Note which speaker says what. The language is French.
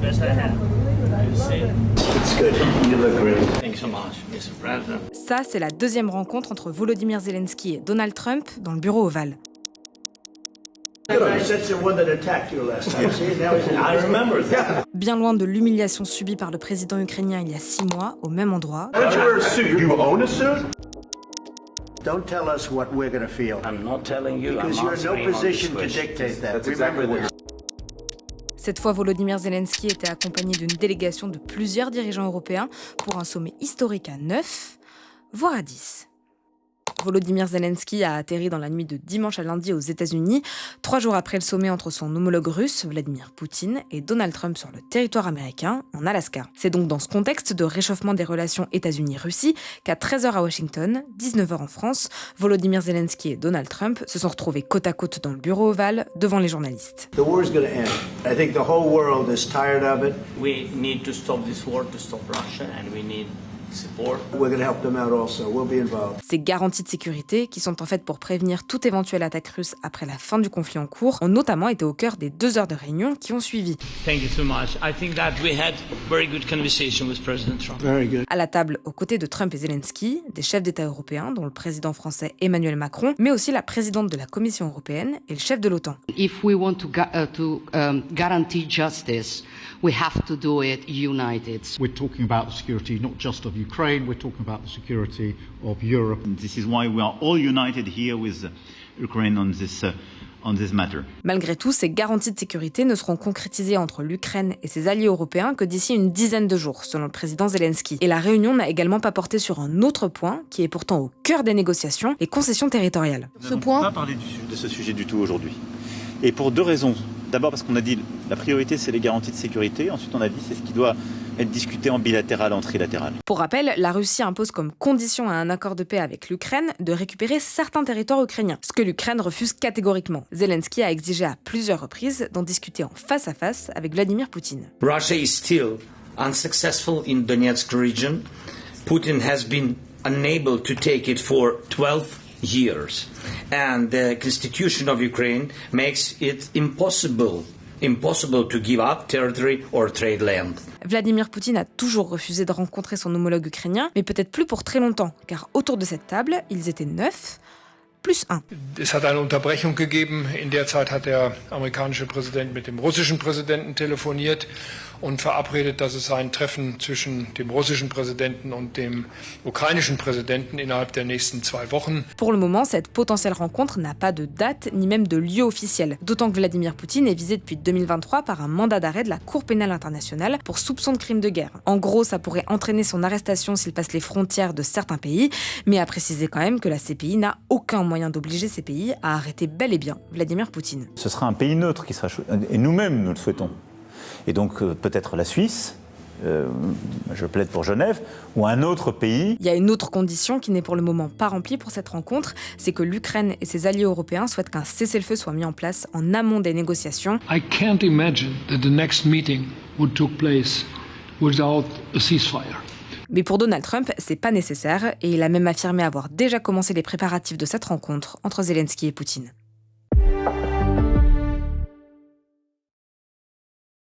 Speaker 1: Yes, I have. You see.
Speaker 2: It's good. You look great.
Speaker 1: Thanks so much, Mr. President.
Speaker 3: Ça, c'est la deuxième rencontre entre Volodymyr Zelensky et Donald Trump dans le bureau ovale. Bien loin de l'humiliation subie par le président ukrainien il y a 6 mois, au même endroit.
Speaker 2: Don't tell us what we're going to feel.
Speaker 1: I'm not telling you.
Speaker 2: Because you're in no position to dictate that. Remember this.
Speaker 3: Cette fois, Volodymyr Zelensky était accompagné d'une délégation de plusieurs dirigeants européens pour un sommet historique à 9, voire à 10. Volodymyr Zelensky a atterri dans la nuit de dimanche à lundi aux États-Unis, 3 jours après le sommet entre son homologue russe, Vladimir Poutine, et Donald Trump sur le territoire américain, en Alaska. C'est donc dans ce contexte de réchauffement des relations États-Unis-Russie qu'à 13h à Washington, 19h en France, Volodymyr Zelensky et Donald Trump se sont retrouvés côte à côte dans le bureau ovale devant les journalistes.
Speaker 2: The war is going to end. I think the whole world is tired of it.
Speaker 1: We need to stop this war, to stop Russia, and we need support.
Speaker 2: We're going to help them out also. We'll be involved.
Speaker 3: Ces garanties de sécurité, qui sont en fait pour prévenir toute éventuelle attaque russe après la fin du conflit en cours, ont notamment été au cœur des 2 heures de réunion qui ont suivi.
Speaker 1: Thank you so much. I think that we had very good conversation with President Trump.
Speaker 2: Very good.
Speaker 3: À la table, aux côtés de Trump et Zelensky, des chefs d'État européens, dont le président français Emmanuel Macron, mais aussi la présidente de la Commission européenne et le chef de l'OTAN.
Speaker 4: If we want to guarantee justice, we have to do it united.
Speaker 5: We're talking about the security not just of Ukraine, we're talking about the security of Europe.
Speaker 6: This is why we are all united here with Ukraine on this matter.
Speaker 3: Malgré tout, ces garanties de sécurité ne seront concrétisées entre l'Ukraine et ses alliés européens que d'ici une dizaine de jours, selon le président Zelensky. Et la réunion n'a également pas porté sur un autre point, qui est pourtant au cœur des négociations, les concessions territoriales.
Speaker 6: Nous n'avons pas parlé de ce sujet du tout aujourd'hui. Et pour 2 raisons. D'abord parce qu'on a dit la priorité c'est les garanties de sécurité, ensuite on a dit c'est ce qui doit être discuté en bilatéral, en trilatéral.
Speaker 3: Pour rappel, la Russie impose comme condition à un accord de paix avec l'Ukraine de récupérer certains territoires ukrainiens, ce que l'Ukraine refuse catégoriquement. Zelensky a exigé à plusieurs reprises d'en discuter en face à face avec Vladimir Poutine.
Speaker 7: Russia is still unsuccessful in Donetsk region. Putin has been unable to take it for 12 years. And the constitution of Ukraine makes it impossible to give up territory or trade land.
Speaker 3: Vladimir Poutine a toujours refusé de rencontrer son homologue ukrainien, mais peut-être plus pour très longtemps, car autour de cette table, ils étaient 9, plus 1.
Speaker 8: Es hat eine Unterbrechung gegeben. In der Zeit hat der amerikanische Präsident mit dem russischen Präsidenten telefoniert und verabredet, dass es ein Treffen zwischen dem russischen Präsidenten und dem ukrainischen Präsidenten innerhalb der nächsten 2 Wochen.
Speaker 3: Pour le moment, cette potentielle rencontre n'a pas de date ni même de lieu officiel, d'autant que Vladimir Poutine est visé depuis 2023 par un mandat d'arrêt de la Cour pénale internationale pour soupçon de crimes de guerre. En gros, ça pourrait entraîner son arrestation s'il passe les frontières de certains pays, mais à préciser quand même que la CPI n'a aucun moyen d'obliger ces pays à arrêter bel et bien Vladimir Poutine.
Speaker 6: Ce sera un pays neutre qui sera et nous-mêmes nous le souhaitons. Et donc peut-être la Suisse, je plaide pour Genève, ou un autre pays.
Speaker 3: Il y a une autre condition qui n'est pour le moment pas remplie pour cette rencontre, c'est que l'Ukraine et ses alliés européens souhaitent qu'un cessez-le-feu soit mis en place en amont des négociations.
Speaker 8: I can't imagine that the next meeting would take place without a ceasefire.
Speaker 3: Mais pour Donald Trump, c'est pas nécessaire, et il a même affirmé avoir déjà commencé les préparatifs de cette rencontre entre Zelensky et Poutine.